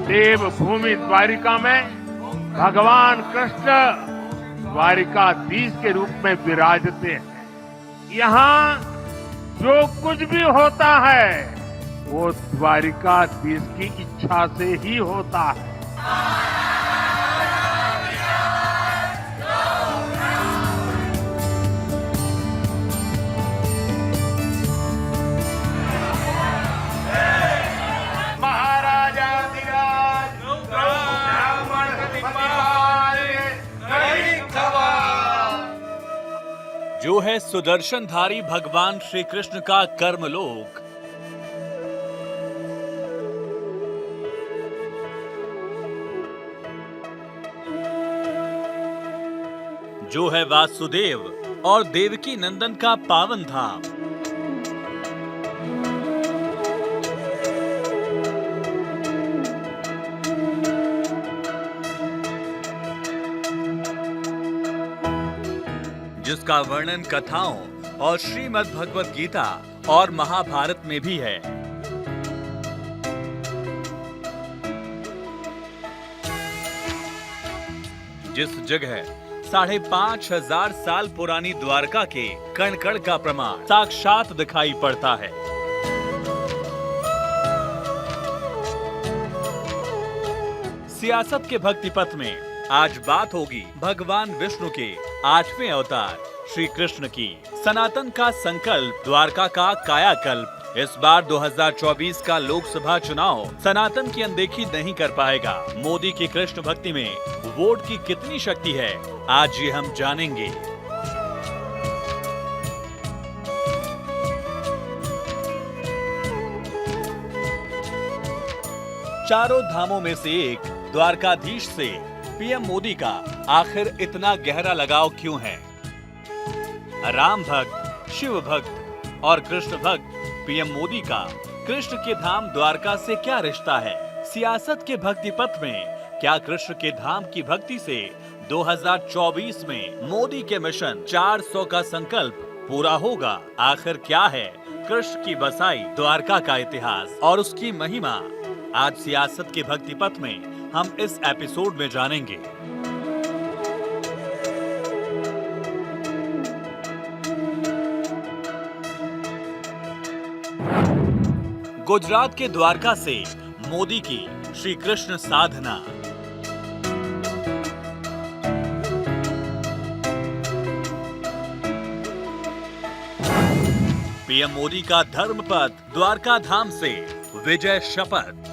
देवभूमि द्वारिका में भगवान कृष्ण द्वारिकाधीश के रूप में विराजते हैं। यहाँ जो कुछ भी होता है वो द्वारिकाधीश की इच्छा से ही होता है। जो है सुदर्शनधारी भगवान श्री कृष्ण का कर्मलोक। जो है वासुदेव और देवकी नंदन का पावन धाम। जिसका वर्णन कथाओं और श्रीमद् भगवत गीता और महाभारत में भी है। जिस जगह 5,500 साल पुरानी द्वारका के कण कण का प्रमाण साक्षात दिखाई पड़ता है। सियासत के भक्ति पथ में आज बात होगी भगवान विष्णु के 8वें अवतार श्री कृष्ण की। सनातन का संकल्प, द्वारका का कायाकल्प। इस बार 2024 का लोकसभा चुनाव सनातन की अनदेखी नहीं कर पाएगा। मोदी की कृष्ण भक्ति में वोट की कितनी शक्ति है, आज ये हम जानेंगे। चारों धामों में से एक द्वारकाधीश से पीएम मोदी का आखिर इतना गहरा लगाव क्यों है? राम भक्त, शिव भक्त और कृष्ण भक्त पीएम मोदी का कृष्ण के धाम द्वारका से क्या रिश्ता है? सियासत के भक्ति पथ में क्या कृष्ण के धाम की भक्ति से 2024 में मोदी के मिशन 400 का संकल्प पूरा होगा? आखिर क्या है कृष्ण की बसाई द्वारका का इतिहास और उसकी महिमा? आज सियासत के भक्ति पथ में हम इस एपिसोड में जानेंगे। गुजरात के द्वारका से मोदी की श्री कृष्ण साधना। पीएम मोदी का धर्मपथ द्वारका धाम से विजय शपथ।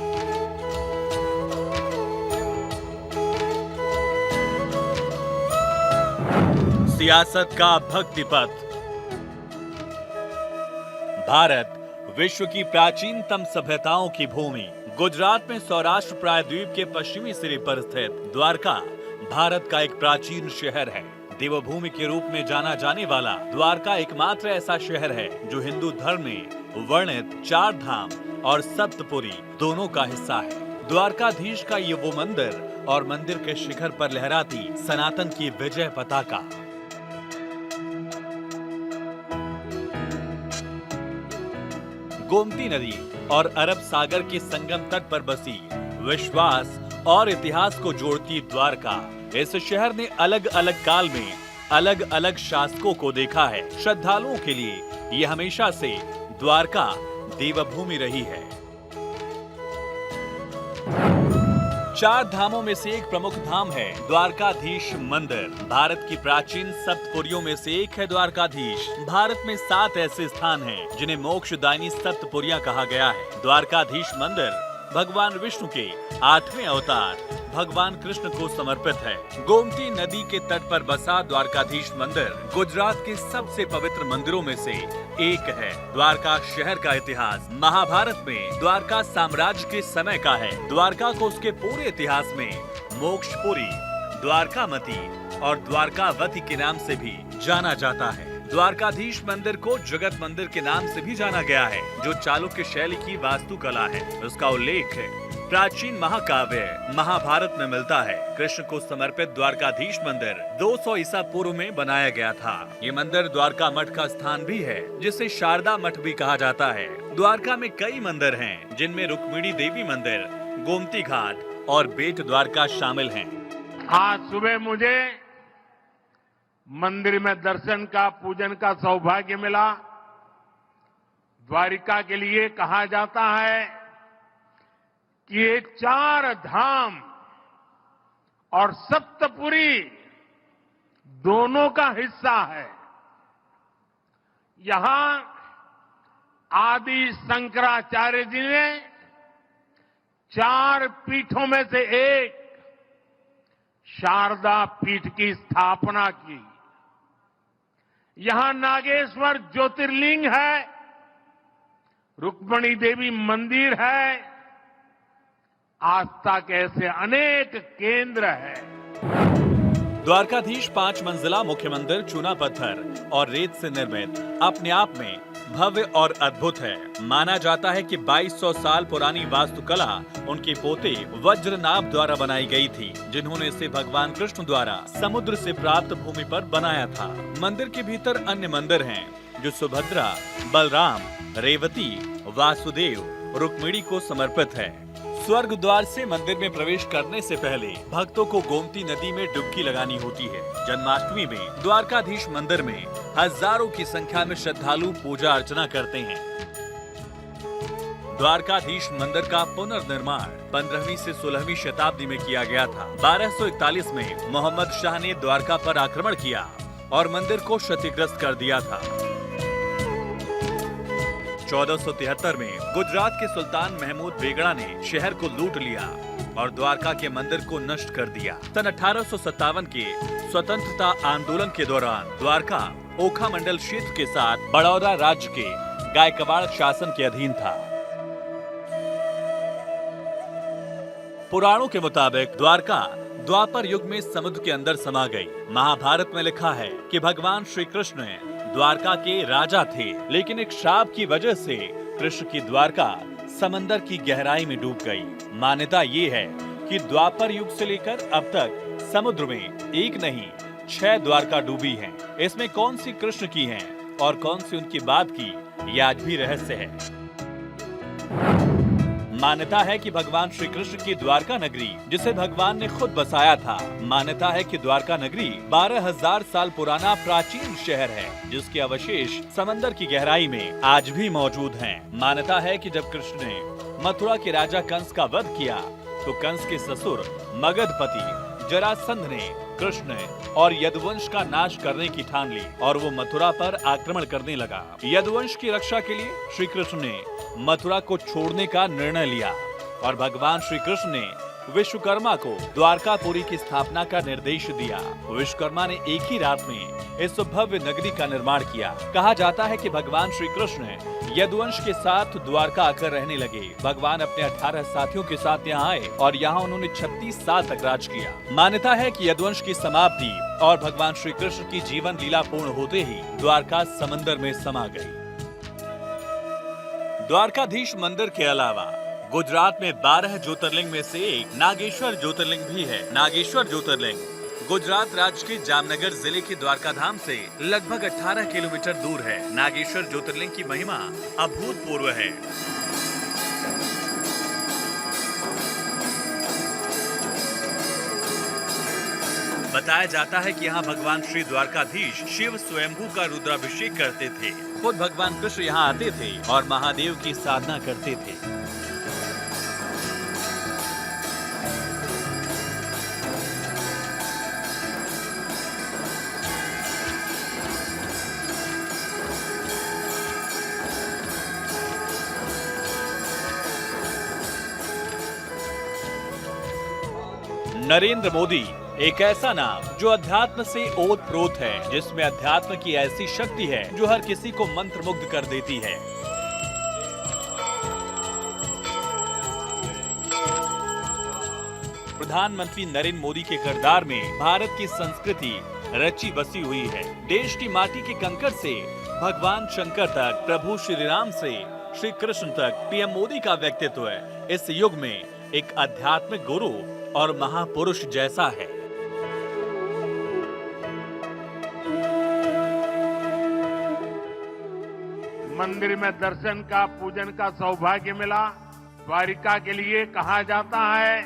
सियासत का भक्ति पथ। भारत विश्व की प्राचीनतम सभ्यताओं की भूमि। गुजरात में सौराष्ट्र प्रायद्वीप के पश्चिमी सिरे पर स्थित द्वारका भारत का एक प्राचीन शहर है। देवभूमि के रूप में जाना जाने वाला द्वारका एकमात्र ऐसा शहर है जो हिंदू धर्म में वर्णित 4 धाम और सप्तपुरी दोनों का हिस्सा है। द्वारकाधीश का ये वो मंदिर और मंदिर के शिखर पर लहराती सनातन की विजय पताका। गोमती नदी और अरब सागर के संगम तट पर बसी विश्वास और इतिहास को जोड़ती द्वारका। इस शहर ने अलग अलग काल में अलग अलग शासकों को देखा है। श्रद्धालुओं के लिए ये हमेशा से द्वारका देवभूमि रही है। 4 धामों में से एक प्रमुख धाम है द्वारकाधीश मंदिर। भारत की प्राचीन सप्तपुरियों में से एक है द्वारकाधीश। भारत में 7 ऐसे स्थान हैं जिन्हें मोक्षदायिनी सप्तपुरियां कहा गया है। द्वारकाधीश मंदिर भगवान विष्णु के 8वें अवतार भगवान कृष्ण को समर्पित है। गोमती नदी के तट पर बसा द्वारकाधीश मंदिर गुजरात के सबसे पवित्र मंदिरों में से एक है। द्वारका शहर का इतिहास महाभारत में द्वारका साम्राज्य के समय का है। द्वारका को उसके पूरे इतिहास में मोक्षपुरी, द्वारकामती और द्वारकावती के नाम से भी जाना जाता है। द्वारकाधीश मंदिर को जगत मंदिर के नाम से भी जाना गया है, जो चालुक्य शैली की वास्तुकला है। उसका उल्लेख प्राचीन महाकाव्य महाभारत में मिलता है। कृष्ण को समर्पित द्वारकाधीश मंदिर 200 ईसा पूर्व में बनाया गया था। ये मंदिर द्वारका मठ का स्थान भी है, जिसे शारदा मठ भी कहा जाता है। द्वारका में कई मंदिर हैं, जिनमें रुक्मिणी देवी मंदिर, गोमती घाट और बेट द्वारका शामिल हैं। आज सुबह मुझे मंदिर में दर्शन का पूजन का सौभाग्य मिला। द्वारिका के लिए कहा जाता है कि ये 4 धाम और सप्तपुरी दोनों का हिस्सा है। यहां आदि शंकराचार्य जी ने 4 पीठों में से एक शारदा पीठ की स्थापना की। यहां नागेश्वर ज्योतिर्लिंग है, रुक्मिणी देवी मंदिर है, आस्था के ऐसे अनेक केंद्र हैं। द्वारकाधीश 5 मंजिला मुख्य मंदिर चूना पत्थर और रेत से निर्मित अपने आप में भव्य और अद्भुत है। माना जाता है कि 2200 साल पुरानी वास्तुकला उनके पोते वज्रनाभ द्वारा बनाई गई थी, जिन्होंने इसे भगवान कृष्ण द्वारा समुद्र से प्राप्त भूमि पर बनाया था। मंदिर के भीतर अन्य मंदिर हैं, जो सुभद्रा, बलराम, रेवती, वासुदेव, रुक्मिणी को समर्पित है। स्वर्ग द्वार से मंदिर में प्रवेश करने से पहले भक्तों को गोमती नदी में डुबकी लगानी होती है। जन्माष्टमी में द्वारकाधीश मंदिर में हजारों की संख्या में श्रद्धालु पूजा अर्चना करते हैं। द्वारकाधीश मंदिर का पुनर्निर्माण 15वीं से 16वीं शताब्दी में किया गया था। 1241 में मोहम्मद शाह ने द्वारका पर आक्रमण किया और मंदिर को क्षतिग्रस्त कर दिया था। 1473 में गुजरात के सुल्तान महमूद बेगड़ा ने शहर को लूट लिया और द्वारका के मंदिर को नष्ट कर दिया। सन 1857 के स्वतंत्रता आंदोलन के दौरान द्वारका ओखा मंडल क्षेत्र के साथ बड़ौदा राज्य के गायकवाड़ शासन के अधीन था। पुराणों के मुताबिक द्वारका द्वापर युग में समुद्र के अंदर समा गई। महाभारत में लिखा है कि भगवान श्री कृष्ण द्वारका के राजा थे, लेकिन एक श्राप की वजह से कृष्ण की द्वारका समंदर की गहराई में डूब गई। मान्यता ये है कि द्वापर युग से लेकर अब तक समुद्र में एक नहीं 6 द्वारका डूबी हैं। इसमें कौन सी कृष्ण की हैं और कौन सी उनकी बाद की, ये आज भी रहस्य है। मान्यता है कि भगवान श्री कृष्ण की द्वारका नगरी, जिसे भगवान ने खुद बसाया था, मान्यता है कि द्वारका नगरी 12,000 साल पुराना प्राचीन शहर है, जिसके अवशेष समंदर की गहराई में आज भी मौजूद हैं। मान्यता है कि जब कृष्ण ने मथुरा के राजा कंस का वध किया, तो कंस के ससुर मगधपति जरासंध ने कृष्ण और यदुवंश का नाश करने की ठान ली और वो मथुरा पर आक्रमण करने लगा। यदुवंश की रक्षा के लिए श्री कृष्ण ने मथुरा को छोड़ने का निर्णय लिया और भगवान श्री कृष्ण ने विश्वकर्मा को द्वारकापुरी की स्थापना का निर्देश दिया। विश्वकर्मा ने एक ही रात में इस भव्य नगरी का निर्माण किया। कहा जाता है कि भगवान श्री कृष्ण यदुवंश के साथ द्वारका आकर रहने लगे। भगवान अपने 18 साथियों के साथ यहाँ आए और यहाँ उन्होंने 36 साल तक राज किया। मान्यता है कि यदुवंश की समाप्ति और भगवान श्री कृष्ण की जीवन लीला पूर्ण होते ही द्वारका समंदर में समा गई। द्वारकाधीश मंदिर के अलावा गुजरात में 12 ज्योतिर्लिंग में से एक नागेश्वर ज्योतिर्लिंग भी है। नागेश्वर ज्योतिर्लिंग गुजरात राज्य के जामनगर जिले के द्वारका धाम से लगभग 18 किलोमीटर दूर है। नागेश्वर ज्योतिर्लिंग की महिमा अभूतपूर्व है। बताया जाता है कि यहाँ भगवान श्री द्वारकाधीश शिव स्वयंभू का रुद्राभिषेक करते थे। खुद भगवान कृष्ण यहाँ आते थे और महादेव की साधना करते थे। नरेंद्र मोदी एक ऐसा नाम जो अध्यात्म से ओतप्रोत है, जिसमें अध्यात्म की ऐसी शक्ति है जो हर किसी को मंत्रमुग्ध कर देती है। प्रधानमंत्री नरेंद्र मोदी के किरदार में भारत की संस्कृति रची बसी हुई है। देश की माटी के कंकड़ से भगवान शंकर तक, प्रभु श्री राम से श्री कृष्ण तक पीएम मोदी का व्यक्तित्व इस युग में एक आध्यात्मिक गुरु और महापुरुष जैसा है। मंदिर में दर्शन का, पूजन का सौभाग्य मिला। द्वारिका के लिए कहा जाता है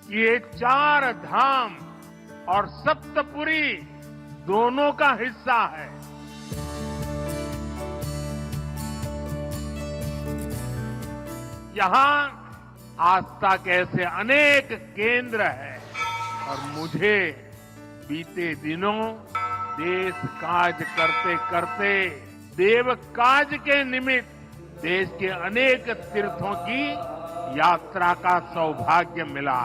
कि ये 4 धाम और सप्तपुरी दोनों का हिस्सा है। यहाँ आस्था के ऐसे अनेक केंद्र हैं और मुझे बीते दिनों देश काज करते करते देव काज के निमित्त देश के अनेक तीर्थों की यात्रा का सौभाग्य मिला।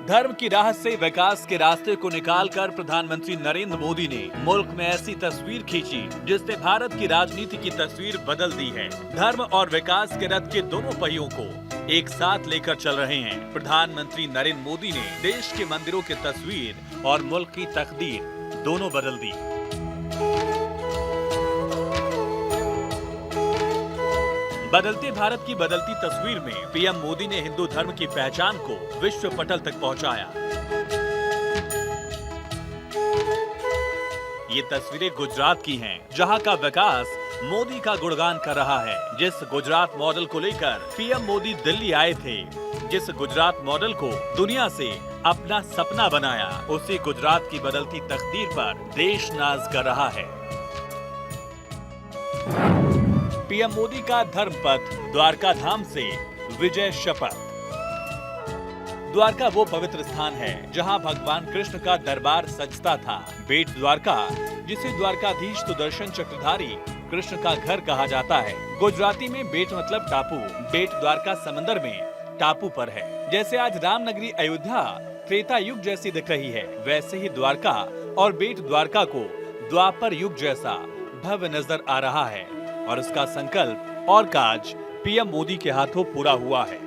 धर्म की राह से विकास के रास्ते को निकालकर प्रधानमंत्री नरेंद्र मोदी ने मुल्क में ऐसी तस्वीर खींची जिसने भारत की राजनीति की तस्वीर बदल दी है। धर्म और विकास के रथ के दोनों पहियों को एक साथ लेकर चल रहे हैं। प्रधानमंत्री नरेंद्र मोदी ने देश के मंदिरों की तस्वीर और मुल्क की तकदीर दोनों बदल दी। बदलते भारत की बदलती तस्वीर में पीएम मोदी ने हिंदू धर्म की पहचान को विश्व पटल तक पहुंचाया। ये तस्वीरें गुजरात की हैं, जहां का विकास मोदी का गुणगान कर रहा है। जिस गुजरात मॉडल को लेकर पीएम मोदी दिल्ली आए थे, जिस गुजरात मॉडल को दुनिया से अपना सपना बनाया, उसी गुजरात की बदलती तकदीर पर देश नाज कर रहा है। पीएम मोदी का धर्मपथ द्वारका धाम से विजय शपथ। द्वारका वो पवित्र स्थान है जहां भगवान कृष्ण का दरबार सजता था। बेट द्वारका, जिसे द्वारकाधीश सुदर्शन चक्रधारी कृष्ण का घर कहा जाता है। गुजराती में बेट मतलब टापू। बेट द्वारका समंदर में टापू पर है। जैसे आज रामनगरी अयोध्या त्रेता युग जैसी दिख रही है, वैसे ही द्वारका और बेट द्वारका को द्वापर युग जैसा भव्य नजर आ रहा है और उसका संकल्प और काज पीएम मोदी के हाथों पूरा हुआ है।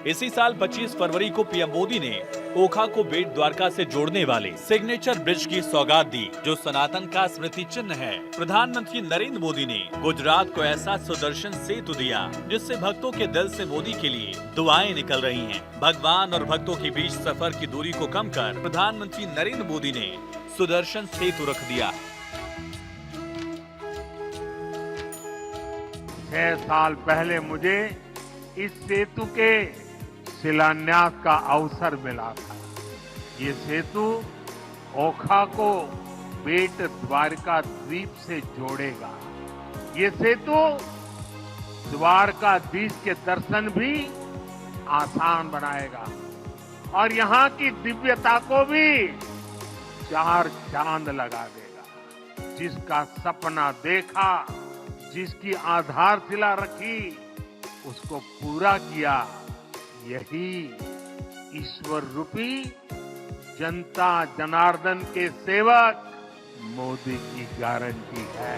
इसी साल 25 फरवरी को पीएम मोदी ने ओखा को बेट द्वारका से जोड़ने वाले सिग्नेचर ब्रिज की सौगात दी, जो सनातन का स्मृति चिन्ह है। प्रधानमंत्री नरेंद्र मोदी ने गुजरात को ऐसा सुदर्शन सेतु दिया जिससे भक्तों के दिल से मोदी के लिए दुआएं निकल रही हैं। भगवान और भक्तों के बीच सफर की दूरी को कम कर प्रधानमंत्री नरेंद्र मोदी ने सुदर्शन सेतु रख दिया। 6 साल पहले मुझे इस सेतु के शिलान्यास का अवसर मिला था। ये सेतु ओखा को बेट द्वारका द्वीप से जोड़ेगा। ये सेतु द्वारकाधीश के दर्शन भी आसान बनाएगा और यहाँ की दिव्यता को भी 4 चांद लगा देगा। जिसका सपना देखा, जिसकी आधारशिला रखी, उसको पूरा किया, यही ईश्वर रूपी जनता जनार्दन के सेवक मोदी की गारंटी है।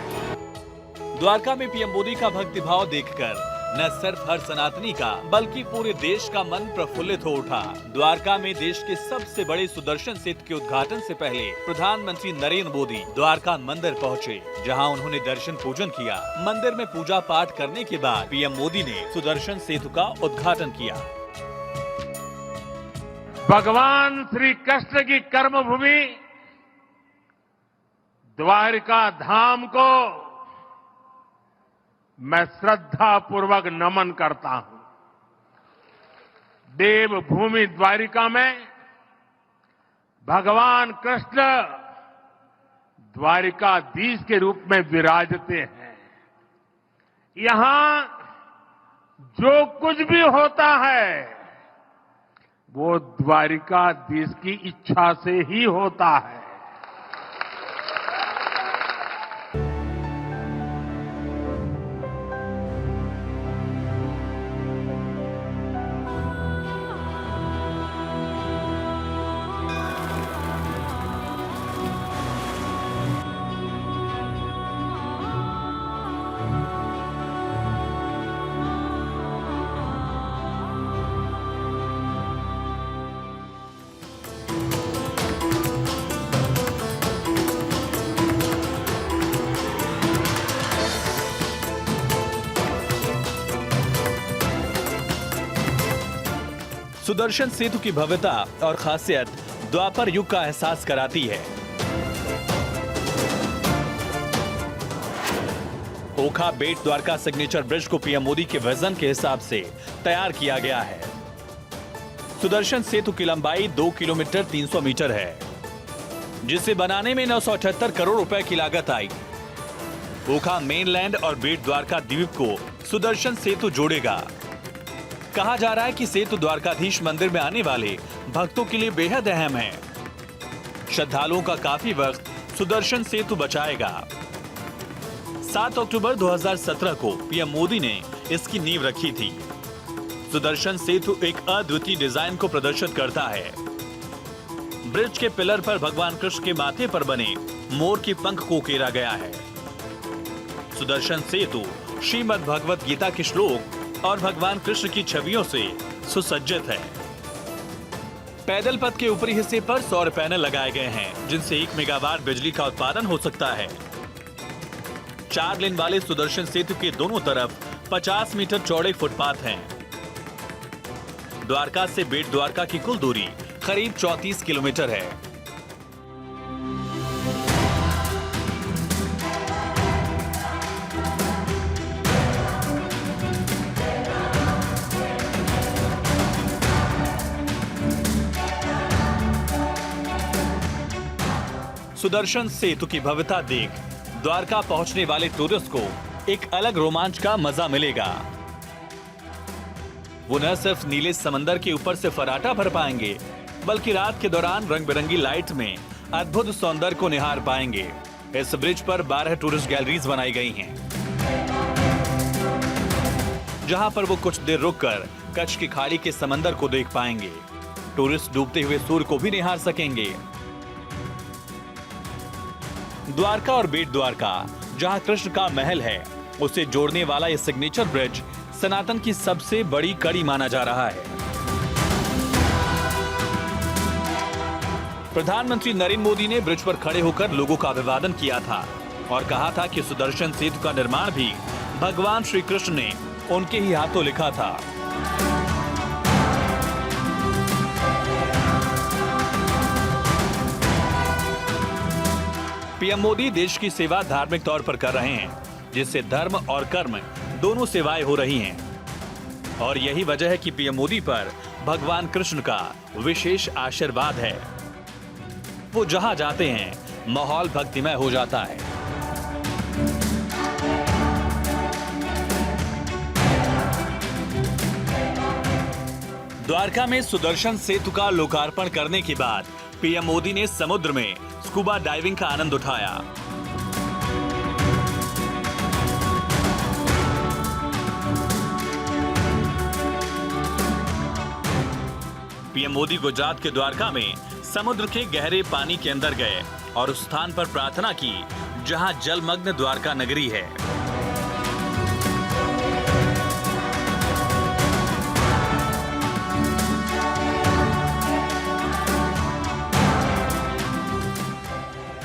द्वारका में पीएम मोदी का भक्तिभाव देखकर न सिर्फ हर सनातनी का बल्कि पूरे देश का मन प्रफुल्लित हो उठा। द्वारका में देश के सबसे बड़े सुदर्शन सेतु के उद्घाटन से पहले प्रधानमंत्री नरेंद्र मोदी द्वारका मंदिर पहुंचे, जहां उन्होंने दर्शन पूजन किया। मंदिर में पूजा पाठ करने के बाद पीएम मोदी ने सुदर्शन सेतु का उद्घाटन किया। भगवान श्री कृष्ण की कर्मभूमि द्वारका धाम को मैं श्रद्धा पूर्वक नमन करता हूं। देवभूमि द्वारिका में भगवान कृष्ण द्वारिकाधीश के रूप में विराजते हैं। यहां जो कुछ भी होता है वो द्वारिकाधीश की इच्छा से ही होता है। सुदर्शन सेतु की भव्यता और खासियत द्वापर युग का एहसास कराती है। ओखा बेट द्वारका सिग्नेचर ब्रिज को पीएम मोदी के विजन के हिसाब से तैयार किया गया है। सुदर्शन सेतु की लंबाई 2 किलोमीटर 300 मीटर है, जिसे बनाने में 978 करोड़ रुपए की लागत आई। ओखा मेनलैंड और बेट द्वारका द्वीप को सुदर्शन सेतु जोड़ेगा। कहा जा रहा है कि सेतु द्वारकाधीश मंदिर में आने वाले भक्तों के लिए बेहद अहम है। श्रद्धालुओं का काफी वक्त सुदर्शन सेतु बचाएगा। 7 अक्टूबर 2017 को पीएम मोदी ने इसकी नींव रखी थी। सुदर्शन सेतु एक अद्वितीय डिजाइन को प्रदर्शित करता है। ब्रिज के पिलर पर भगवान कृष्ण के माथे पर बने मोर की पंख को उकेरा गया है। सुदर्शन सेतु श्रीमद् भगवत गीता के श्लोक और भगवान कृष्ण की छवियों से सुसज्जित है। पैदल पथ के ऊपरी हिस्से पर सौर पैनल लगाए गए हैं, जिनसे 1 मेगावाट बिजली का उत्पादन हो सकता है। 4 लेन वाले सुदर्शन सेतु के दोनों तरफ 50 मीटर चौड़े फुटपाथ हैं। द्वारका से बेट द्वारका की कुल दूरी करीब 34 किलोमीटर है। सुदर्शन सेतु की भव्यता देख द्वारका पहुंचने वाले टूरिस्ट को एक अलग रोमांच का मजा मिलेगा। वो न सिर्फ नीले समंदर के ऊपर से फराटा भर पाएंगे, बल्कि रात के दौरान रंग बिरंगी लाइट में अद्भुत सौंदर्य को निहार पाएंगे। इस ब्रिज पर 12 टूरिस्ट गैलरीज बनाई गई हैं, जहां पर वो कुछ देर रुककर कच्छ की खाड़ी के समंदर को देख पाएंगे। टूरिस्ट डूबते हुए सूर्य को भी निहार सकेंगे। द्वारका और बेट द्वारका, जहां कृष्ण का महल है, उसे जोड़ने वाला यह सिग्नेचर ब्रिज सनातन की सबसे बड़ी कड़ी माना जा रहा है। प्रधानमंत्री नरेंद्र मोदी ने ब्रिज पर खड़े होकर लोगों का अभिवादन किया था और कहा था कि सुदर्शन सेतु का निर्माण भी भगवान श्री कृष्ण ने उनके ही हाथों लिखा था। पीएम मोदी देश की सेवा धार्मिक तौर पर कर रहे हैं, जिससे धर्म और कर्म दोनों सेवाएं हो रही हैं। और यही वजह है कि पीएम मोदी पर भगवान कृष्ण का विशेष आशीर्वाद है। वो जहां जाते हैं माहौल भक्तिमय हो जाता है। द्वारका में सुदर्शन सेतु का लोकार्पण करने के बाद पीएम मोदी ने समुद्र में स्कूबा डाइविंग का आनंद उठाया। पीएम मोदी गुजरात के द्वारका में समुद्र के गहरे पानी के अंदर गए और उस स्थान पर प्रार्थना की जहां जलमग्न द्वारका नगरी है।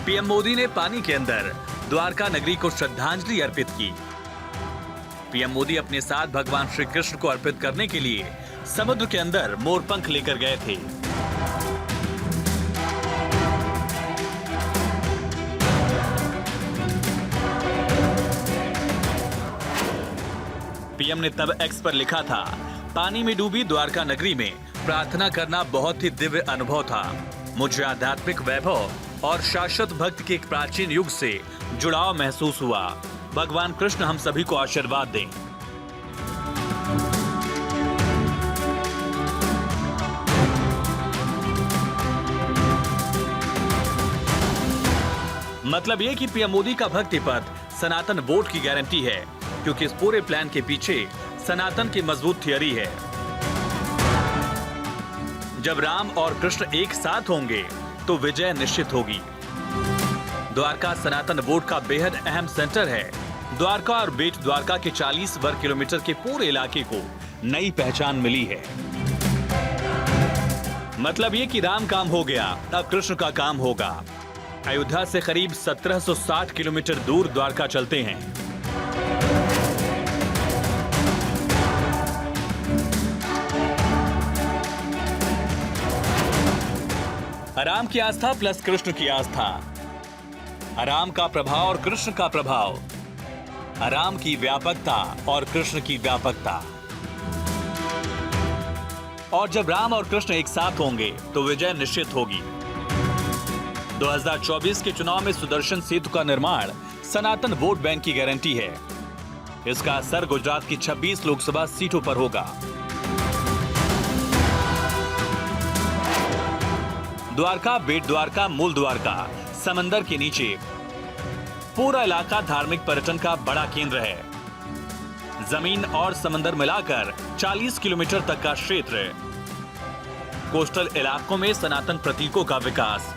पीएम मोदी ने पानी के अंदर द्वारका नगरी को श्रद्धांजलि अर्पित की। पीएम मोदी अपने साथ भगवान श्री कृष्ण को अर्पित करने के लिए समुद्र के अंदर मोरपंख लेकर गए थे। पीएम ने तब एक्स पर लिखा था, पानी में डूबी द्वारका नगरी में प्रार्थना करना बहुत ही दिव्य अनुभव था। मुझे आध्यात्मिक वैभव और शाश्वत भक्त के एक प्राचीन युग से जुड़ाव महसूस हुआ। भगवान कृष्ण हम सभी को आशीर्वाद दें। मतलब ये कि पीएम मोदी का भक्ति पथ सनातन वोट की गारंटी है, क्योंकि इस पूरे प्लान के पीछे सनातन की मजबूत थियरी है। जब राम और कृष्ण एक साथ होंगे तो विजय निश्चित होगी। द्वारका सनातन वोट का बेहद अहम सेंटर है। द्वारका और बेट द्वारका के 40 वर्ग किलोमीटर के पूरे इलाके को नई पहचान मिली है। मतलब ये कि राम काम हो गया, अब कृष्ण का काम होगा। अयोध्या से करीब 1760 किलोमीटर दूर द्वारका चलते हैं। राम की आस्था प्लस कृष्ण की आस्था, राम का प्रभाव और कृष्ण का प्रभाव, राम की व्यापकता और कृष्ण की व्यापकता। और जब राम और कृष्ण एक साथ होंगे तो विजय निश्चित होगी। 2024 के चुनाव में सुदर्शन सेतु का निर्माण सनातन वोट बैंक की गारंटी है। इसका असर गुजरात की 26 लोकसभा सीटों पर होगा। द्वारका, बेट द्वारका, मूल द्वारका, समंदर के नीचे पूरा इलाका धार्मिक पर्यटन का बड़ा केंद्र है। जमीन और समंदर मिलाकर 40 किलोमीटर तक का क्षेत्र। कोस्टल इलाकों में सनातन प्रतीकों का विकास।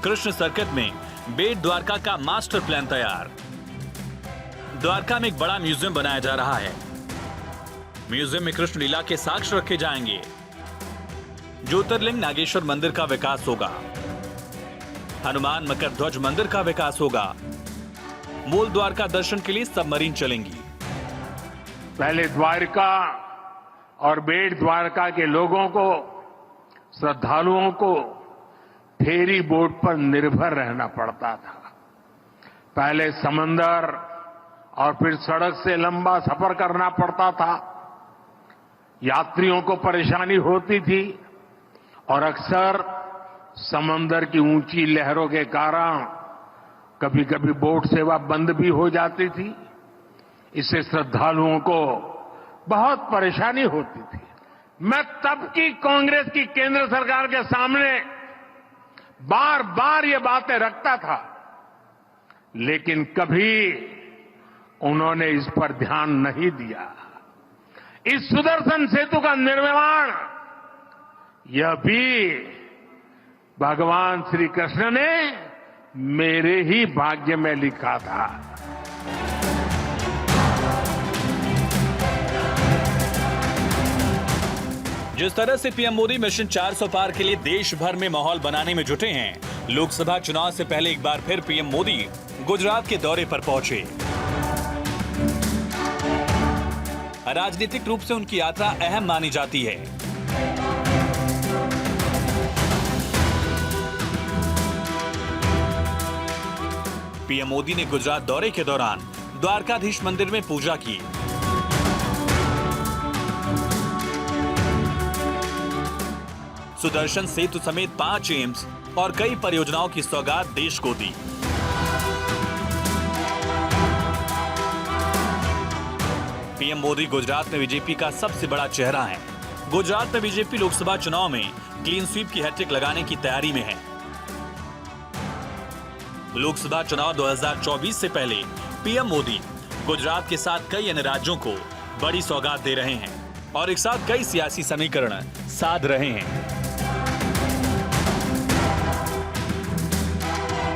कृष्ण सर्किट में बेट द्वारका का मास्टर प्लान तैयार। द्वारका में एक बड़ा म्यूजियम बनाया जा रहा है। म्यूजियम में कृष्ण लीला के साक्ष्य रखे जाएंगे। ज्योतिर्लिंग नागेश्वर मंदिर का विकास होगा। हनुमान मकर ध्वज मंदिर का विकास होगा। मूल द्वारका दर्शन के लिए सबमरीन चलेंगी। पहले द्वारका और बेट द्वारका के लोगों को, श्रद्धालुओं को फेरी बोट पर निर्भर रहना पड़ता था। पहले समंदर और फिर सड़क से लंबा सफर करना पड़ता था। यात्रियों को परेशानी होती थी और अक्सर समंदर की ऊंची लहरों के कारण कभी कभी बोट सेवा बंद भी हो जाती थी। इससे श्रद्धालुओं को बहुत परेशानी होती थी। मैं तब की कांग्रेस की केंद्र सरकार के सामने बार बार ये बातें रखता था, लेकिन कभी उन्होंने इस पर ध्यान नहीं दिया। इस सुदर्शन सेतु का निर्माण यह भी भगवान श्री कृष्ण ने मेरे ही भाग्य में लिखा था। जिस तरह से पीएम मोदी मिशन 400 पार के लिए देश भर में माहौल बनाने में जुटे हैं, लोकसभा चुनाव से पहले एक बार फिर पीएम मोदी गुजरात के दौरे पर पहुंचे। राजनीतिक रूप से उनकी यात्रा अहम मानी जाती है। पीएम मोदी ने गुजरात दौरे के दौरान द्वारकाधीश मंदिर में पूजा की। सुदर्शन सेतु समेत 5 एम्स और कई परियोजनाओं की सौगात देश को दी। पीएम मोदी गुजरात में बीजेपी का सबसे बड़ा चेहरा है। गुजरात में बीजेपी लोकसभा चुनाव में क्लीन स्वीप की हैट्रिक लगाने की तैयारी में है। लोकसभा चुनाव 2024 से पहले पीएम मोदी गुजरात के साथ कई अन्य राज्यों को बड़ी सौगात दे रहे हैं और एक साथ कई सियासी समीकरण साध रहे हैं।